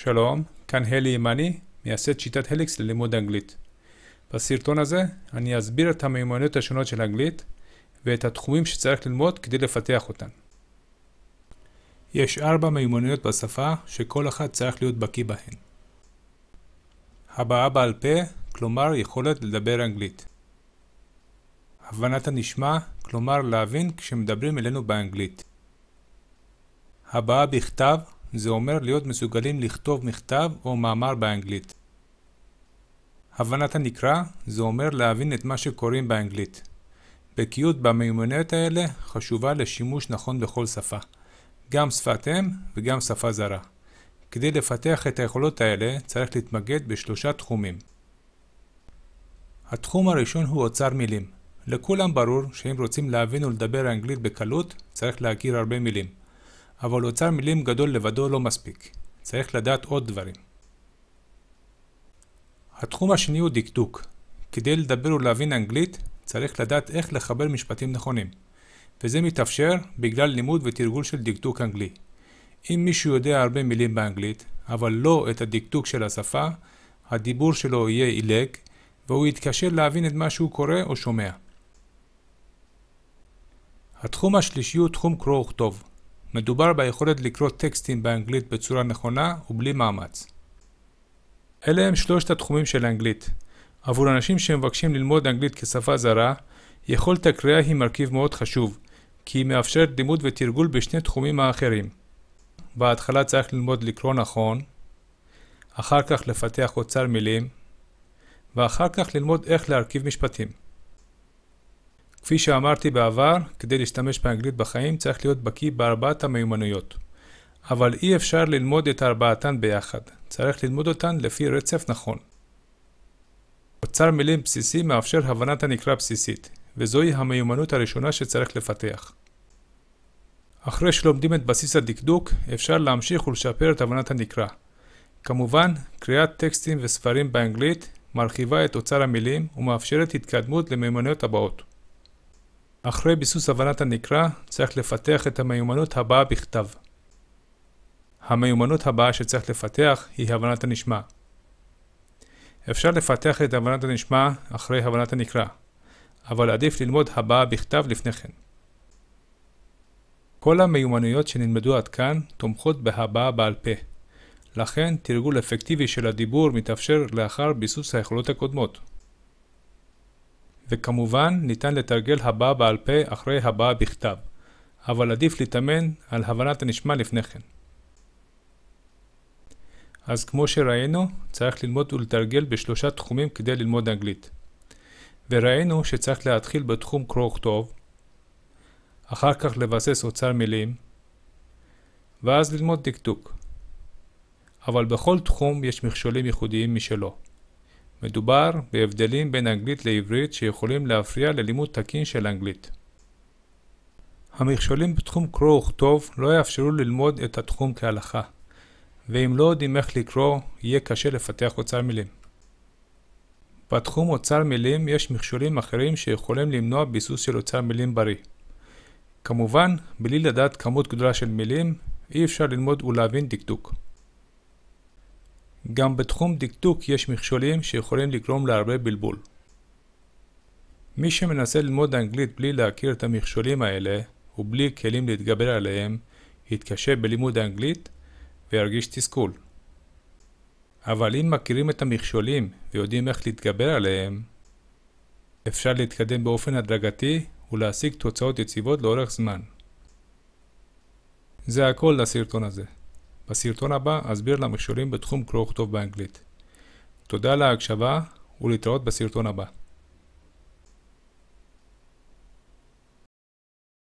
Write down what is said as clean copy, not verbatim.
שלום, כאן הלי ימני, מייסד שיטת הליקס ללימוד אנגלית. בסרטון הזה אני אסביר את המיומנויות השונות של אנגלית ואת התחומים שצריך ללמוד כדי לפתח אותן. יש 4 מיומנויות בשפה שכל אחד צריך להיות בקיא בהן. הבעה בעל פה, כלומר יכולת לדבר אנגלית. הבנת הנשמע, כלומר להבין כשמדברים אלינו באנגלית. הבעה בכתב, זה אומר להיות מסוגלים לכתוב מכתב או מאמר באנגלית. הבנת הנקרא, זה אומר להבין את מה שקוראים באנגלית. בקיאות במיומנויות האלה חשובה לשימוש נכון בכל שפה, גם שפת אם וגם שפה זרה. כדי לפתח את היכולות האלה צריך להתמקד ב3 תחומים. התחום הראשון הוא אוצר מילים. לכולם ברור שאם רוצים להבין ולדבר אנגלית בקלות, צריך להכיר הרבה מילים. אבל אוצר מילים גדול לבדו לא מספיק. צריך לדעת עוד דברים. התחום השני הוא דקדוק. כדי לדבר ולהבין אנגלית, צריך לדעת איך לחבר משפטים נכונים. וזה מתאפשר בגלל לימוד ותרגול של דקדוק אנגלי. אם מישהו יודע הרבה מילים באנגלית, אבל לא את הדקדוק של השפה, הדיבור שלו יהיה עילג, והוא יתקשה להבין את מה שהוא קורא או שומע. התחום השלישי הוא תחום קרוא וכתוב. מדובר ביכולת לקרוא טקסטים באנגלית בצורה נכונה ובלי מאמץ. אלה הם 3 התחומים של אנגלית. עבור אנשים שמבקשים ללמוד אנגלית כשפה זרה, יכולת הקריאה היא מרכיב מאוד חשוב, כי היא מאפשרת לימוד ותרגול בשני תחומים האחרים. בהתחלה צריך ללמוד לקרוא נכון, אחר כך לפתח אוצר מילים, ואחר כך ללמוד איך להרכיב משפטים. כפי שאמרתי בעבר, כדי להשתמש באנגלית בחיים צריך להיות בקיא ב4 המיומנויות. אבל אי אפשר ללמוד את 4 ביחד, צריך ללמוד אותן לפי רצף נכון. אוצר מילים בסיסי מאפשר הבנת הנקרא בסיסית, וזוהי המיומנות הראשונה שצריך לפתח. אחרי שלומדים את בסיס הדקדוק, אפשר להמשיך ולשפר את הבנת הנקרא. כמובן, קריאת טקסטים וספרים באנגלית מרחיבה את אוצר המילים ומאפשרת התקדמות למיומנויות הבאות. אחרי ביסוס הבנת הנקרא, צריך לפתח את המיומנות הבאה בכתב. המיומנות הבאה שצריך לפתח היא הבנת הנשמע. אפשר לפתח את הבנת הנשמע אחרי הבנת הנקרא, אבל עדיף ללמוד הבאה בכתב לפני כן. כל המיומנויות שנלמדו עד כאן תומכות בהבעה בעל פה. לכן, תרגול אפקטיבי של הדיבור מתאפשר לאחר ביסוס היכולות הקודמות. וכמובן, ניתן לתרגל הבעה בעל פה אחרי הבעה בכתב, אבל עדיף להתאמן על הבנת הנשמע לפני כן. אז כמו שראינו, צריך ללמוד ולתרגל ב3 תחומים כדי ללמוד אנגלית. וראינו שצריך להתחיל בתחום קרוא וכתוב, אחר כך לבסס אוצר מילים, ואז ללמוד דקדוק. אבל בכל תחום יש מכשולים ייחודיים משלו. מדובר בהבדלים בין אנגלית לעברית שיכולים להפריע ללימוד תקין של אנגלית. המכשולים בתחום קרוא וכתוב לא יאפשרו ללמוד את התחום כהלכה, ואם לא יודעים איך לקרוא, יהיה קשה לפתח אוצר מילים. בתחום אוצר מילים יש מכשולים אחרים שיכולים למנוע ביסוס של אוצר מילים בריא. כמובן, בלי לדעת כמות גדולה של מילים, אי אפשר ללמוד ולהבין דקדוק. גם בתחום דקדוק יש מכשולים שיכולים לגרום להרבה בלבול. מי שמנסה ללמוד אנגלית בלי להכיר את המכשולים האלה, ובלי כלים להתגבר עליהם, יתקשה בלימוד האנגלית וירגיש תסכול. אבל אם מכירים את המכשולים ויודעים איך להתגבר עליהם, אפשר להתקדם באופן הדרגתי ולהשיג תוצאות יציבות לאורך זמן. זה הכל לסרטון הזה. בסרטון הבא אסביר למכשולים בתחום קרוא וכתוב באנגלית. תודה על ההקשבה ולהתראות בסרטון הבא.